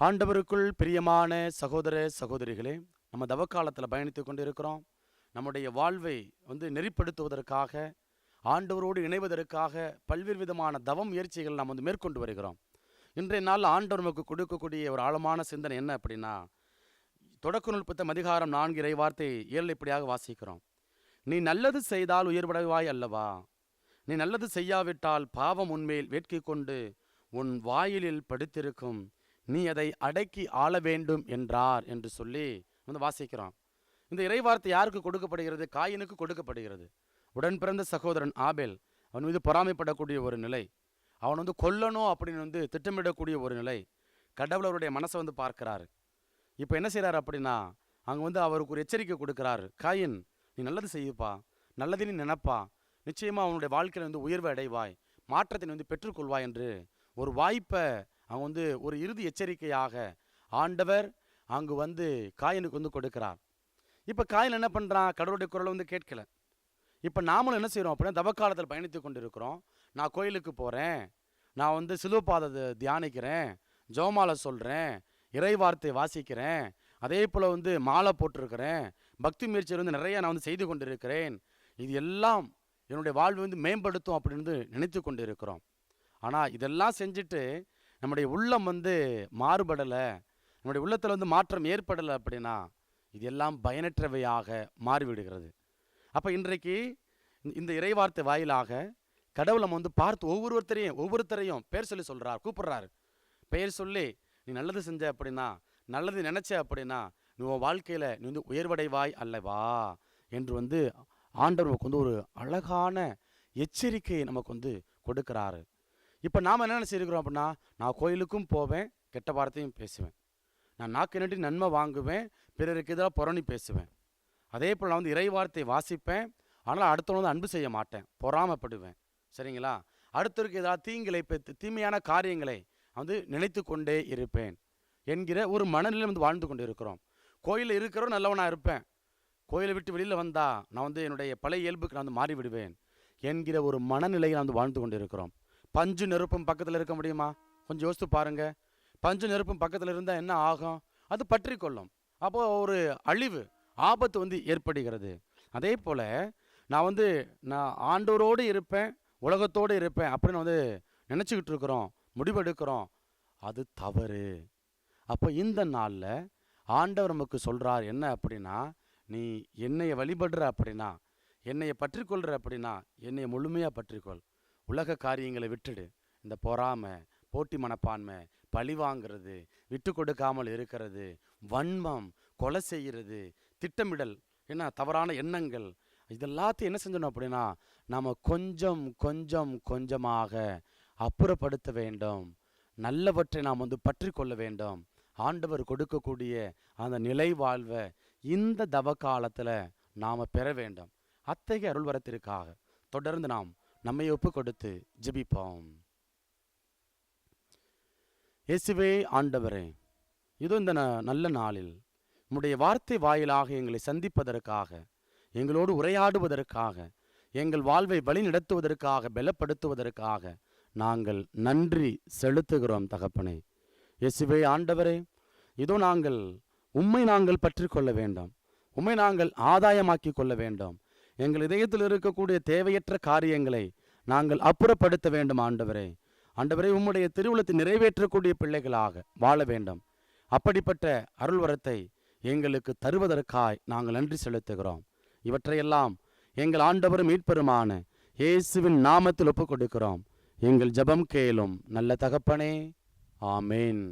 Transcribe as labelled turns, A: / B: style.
A: ஆண்டவருக்குள் பிரியமான சகோதர சகோதரிகளே, நம்ம தவக்காலத்தில் பயணித்து கொண்டிருக்கிறோம். நம்முடைய வாழ்வை நெறிப்படுத்துவதற்காக, ஆண்டவரோடு இணைவதற்காக பல்வேறு விதமான தவம் முயற்சிகள் நாம் மேற்கொண்டு வருகிறோம். இன்றைய நாள் ஆண்டவர் நமக்கு கொடுக்கக்கூடிய ஒரு ஆழமான சிந்தனை என்ன அப்படின்னா, தொடக்க நூல் புத்தகம் அதிகாரம் 4 இறைவார்த்தை 7 இப்படியாக வாசிக்கிறோம். நீ நல்லது செய்தால் உயர்வடைவாய் அல்லவா? நீ நல்லது செய்யாவிட்டால் பாவம் உன்மேல் வேட்கை கொண்டு உன் வாயிலில் படுத்திருக்கும். நீ அதை அடக்கி ஆள வேண்டும் என்றார் என்று சொல்லி வாசிக்கிறோம். இந்த இறைவார்த்தை யாருக்கு கொடுக்கப்படுகிறது? காயினுக்கு கொடுக்கப்படுகிறது. உடன் பிறந்த சகோதரன் ஆபேல், அவன் மீது பொறாமைப்படக்கூடிய ஒரு நிலை, அவன் கொல்லணும் அப்படின்னு திட்டமிடக்கூடிய ஒரு நிலை. கடவுள் அவருடைய மனசை பார்க்கிறாரு. இப்போ என்ன செய்கிறாரு அப்படின்னா, அங்கே அவருக்கு ஒரு எச்சரிக்கை கொடுக்குறாரு. காயின், நீ நல்லது செய்யுப்பா, நல்லது நீ நினைப்பா, நிச்சயமாக அவனுடைய வாழ்க்கையில் உயர்வை அடைவாய், மாற்றத்தை பெற்றுக்கொள்வாய் என்று ஒரு வாய்ப்பை அவங்க ஒரு இறுதி எச்சரிக்கையாக ஆண்டவர் அங்கு காயினுக்கு கொடுக்கிறார். இப்போ காயின் என்ன பண்ணுறான்? கடவுளுடைய குரலை கேட்கல. இப்போ நாமளும் என்ன செய்கிறோம் அப்படின்னா, தவக்காலத்தில் பயணித்து கொண்டு இருக்கிறோம். நான் கோயிலுக்கு போகிறேன், நான் சிலுவப்பாதத்தை தியானிக்கிறேன், ஜெபமாலை சொல்கிறேன், இறை வார்த்தை வாசிக்கிறேன், அதே போல் மாலை போட்டிருக்கிறேன், பக்தி முயற்சியில் நிறைய நான் செய்து கொண்டு இருக்கிறேன். இது எல்லாம் என்னுடைய வாழ்வை மேம்படுத்தும் அப்படின்னு நினைத்து கொண்டு இருக்கிறோம். ஆனால் இதெல்லாம் செஞ்சுட்டு நம்முடைய உள்ளம் மாறுபடலை, நம்முடைய உள்ளத்தில் மாற்றம் ஏற்படலை அப்படின்னா இது எல்லாம் பயனற்றவையாக மாறிவிடுகிறது. அப்போ இன்றைக்கு இந்த இறைவார்த்தை வாயிலாக கடவுளை பார்த்து ஒவ்வொருத்தரையும் பேர் சொல்லி சொல்கிறார், கூப்பிடுறாரு. பெயர் சொல்லி நீ நல்லது செஞ்ச அப்படின்னா, நல்லது நினைச்ச அப்படின்னா நீ உன் வாழ்க்கையில் நீ உயர்வடைவாய் அல்லவா என்று ஆண்டவர் ஒரு அழகான எச்சரிக்கையை நமக்கு கொடுக்கிறாரு. இப்போ நாம் என்ன செய்கிறோம் அப்படின்னா, நான் கோயிலுக்கும் போவேன், கெட்ட வார்த்தையும் பேசுவேன், நான் நாக்கு நட்டி நன்மை வாங்குவேன், பிறருக்கு எதிராக புறணி பேசுவேன், அதே போல் நான் இறை வார்த்தை வாசிப்பேன், ஆனால் அடுத்தவங்க அன்பு செய்ய மாட்டேன், பொறாமப்படுவேன். சரிங்களா? அடுத்தவருக்கு ஏதாவது தீமையான காரியங்களை நினைத்து கொண்டே இருப்பேன் என்கிற ஒரு மனநிலை வாழ்ந்து கொண்டு இருக்கிறோம். கோயிலில் இருக்கிறோம், நல்லவனாக இருப்பேன், கோயிலை விட்டு வெளியில் வந்தால் நான் என்னுடைய பழைய இயல்புக்கு நான் மாறிவிடுவேன் என்கிற ஒரு மனநிலையில் வாழ்ந்து கொண்டு இருக்கிறோம். பஞ்சு நெருப்பும் பக்கத்தில் இருக்க முடியுமா? கொஞ்சம் யோசித்து பாருங்க. பஞ்சு நெருப்பும் பக்கத்தில் இருந்தால் என்ன ஆகும்? அது பற்றி கொள்ளும். அப்போ ஒரு அழிவு, ஆபத்து ஏற்படுகிறது. அதே போல் நான் ஆண்டவரோடு இருப்பேன், உலகத்தோடு இருப்பேன் அப்படின்னு நினச்சிக்கிட்டு இருக்கிறோம், முடிவெடுக்கிறோம். அது தவறு. அப்போ இந்த நாளில் ஆண்டவர் நமக்கு சொல்கிறார் என்ன அப்படின்னா, நீ என்னையை வழிபடுற அப்படின்னா, என்னையை பற்றி கொள்கிற அப்படின்னா என்னையை முழுமையாக பற்றிக்கொள். உலக காரியங்களை விட்டுடு. இந்த பொறாமை, போட்டி மனப்பான்மை, பழி வாங்கிறது, விட்டு கொடுக்காமல் இருக்கிறது, வன்மம், கொலை செய்கிறது, திட்டமிடல், என்ன தவறான எண்ணங்கள், இதெல்லாத்தையும் என்ன செஞ்சணும் அப்படின்னா நாம் கொஞ்சம் கொஞ்சம் கொஞ்சமாக அப்புறப்படுத்த வேண்டும். நல்லவற்றை நாம் பற்றி கொள்ள வேண்டும். ஆண்டவர் கொடுக்கக்கூடிய அந்த நிலை வாழ்வை இந்த தவ காலத்தில் நாம் பெற வேண்டும். அத்தகைய அருள்வரத்திற்காக தொடர்ந்து நாம் நம்மை ஒப்பு கொடுத்து ஜெபிப்போம். இயேசுவே ஆண்டவரே, இதோ இந்த நல்ல நாளில் உம்முடைய வார்த்தை வாயிலாக எங்களை சந்திப்பதற்காக, எங்களோடு உரையாடுவதற்காக, எங்கள் வாழ்வை வழி நடத்துவதற்காக, பலப்படுத்துவதற்காக நாங்கள் நன்றி செலுத்துகிறோம் தகப்பனே. இயேசுவே ஆண்டவரே, இதோ உம்மை நாங்கள் பற்றி கொள்ள வேண்டும், உம்மை நாங்கள் ஆதாயமாக்கி கொள்ள வேண்டும். எங்கள் இதயத்தில் இருக்கக்கூடிய தேவையற்ற காரியங்களை நாங்கள் அப்புறப்படுத்த வேண்டும். ஆண்டவரே, உம்முடைய திருவுளத்தை நிறைவேற்றக்கூடிய பிள்ளைகளாக வாழ வேண்டும். அப்படிப்பட்ட அருள்வரத்தை எங்களுக்கு தருவதற்காய் நாங்கள் நன்றி செலுத்துகிறோம். இவற்றையெல்லாம் எங்கள் ஆண்டவரும் மீட்பெருமான இயேசுவின் நாமத்தில் ஒப்புக் கொடுக்கிறோம். எங்கள் ஜெபம் கேளும் நல்ல தகப்பனே. ஆமேன்.